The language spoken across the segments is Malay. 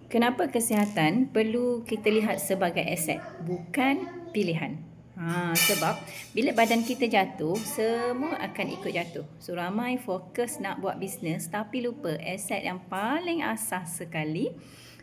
Kenapa kesihatan perlu kita lihat sebagai aset, bukan pilihan? Sebab bila badan kita jatuh, semua akan ikut jatuh. So ramai fokus nak buat bisnes tapi lupa aset yang paling asas sekali.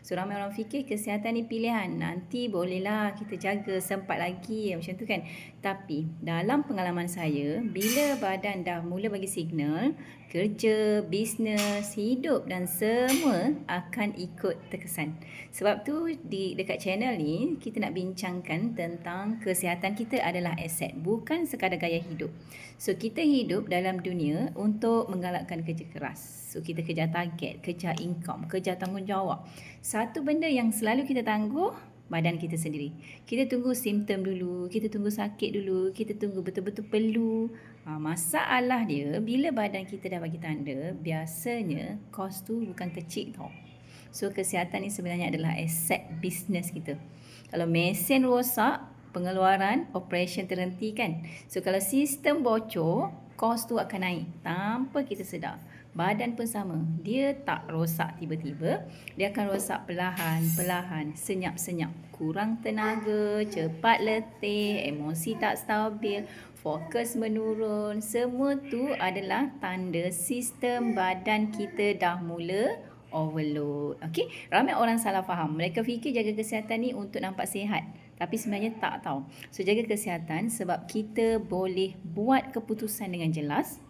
So ramai orang fikir kesihatan ni pilihan. Nanti bolehlah kita jaga sempat lagi macam tu kan. Tapi dalam pengalaman saya, bila badan dah mula bagi signal, kerja, bisnes, hidup dan semua akan ikut terkesan. Sebab tu dekat channel ni kita nak bincangkan tentang kesihatan kita adalah aset, bukan sekadar gaya hidup. So kita hidup dalam dunia untuk menggalakkan kerja keras. So kita kejar target, kejar income, kejar tanggungjawab. Satu benda yang selalu kita tangguh, badan kita sendiri. Kita tunggu simptom dulu, kita tunggu sakit dulu, kita tunggu betul-betul perlu. Masalah dia, bila badan kita dah bagi tanda, biasanya kos tu bukan kecil tau. So kesihatan ni sebenarnya adalah aset bisnes kita. Kalau mesin rosak, pengeluaran, operation terhenti kan. So kalau sistem bocor, kos tu akan naik tanpa kita sedar. Badan pun sama, dia tak rosak tiba-tiba, dia akan rosak perlahan-perlahan, senyap-senyap. Kurang tenaga, cepat letih, emosi tak stabil, fokus menurun. Semua tu adalah tanda sistem badan kita dah mula overload. Okey, ramai orang salah faham. Mereka fikir jaga kesihatan ni untuk nampak sihat. Tapi sebenarnya tak tahu. So jaga kesihatan sebab kita boleh buat keputusan dengan jelas.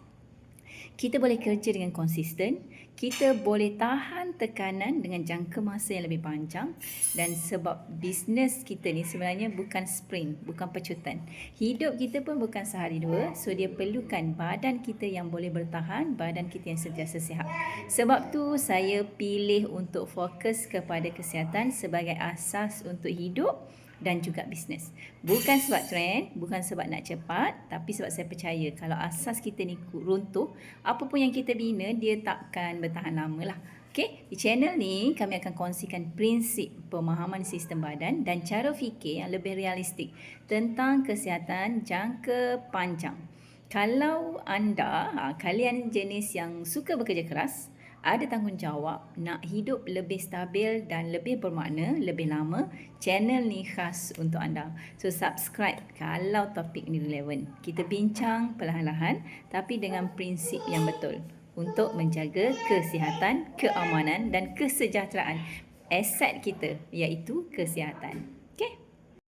Kita boleh kerja dengan konsisten, kita boleh tahan tekanan dengan jangka masa yang lebih panjang dan sebab bisnes kita ni sebenarnya bukan sprint, bukan pecutan. Hidup kita pun bukan sehari dua, so dia perlukan badan kita yang boleh bertahan, badan kita yang sentiasa sihat. Sebab tu saya pilih untuk fokus kepada kesihatan sebagai asas untuk hidup dan juga bisnes. Bukan sebab trend, bukan sebab nak cepat, tapi sebab saya percaya kalau asas kita ni runtuh, apa pun yang kita bina, dia takkan bertahan lama lah. Okay? Di channel ni, kami akan kongsikan prinsip pemahaman sistem badan dan cara fikir yang lebih realistik tentang kesihatan jangka panjang. Kalau anda, kalian jenis yang suka bekerja keras, ada tanggungjawab nak hidup lebih stabil dan lebih bermakna, lebih lama, channel ni khas untuk anda. So subscribe kalau topik ni relevan. Kita bincang perlahan-lahan tapi dengan prinsip yang betul untuk menjaga kesihatan, keamanan dan kesejahteraan aset kita iaitu kesihatan.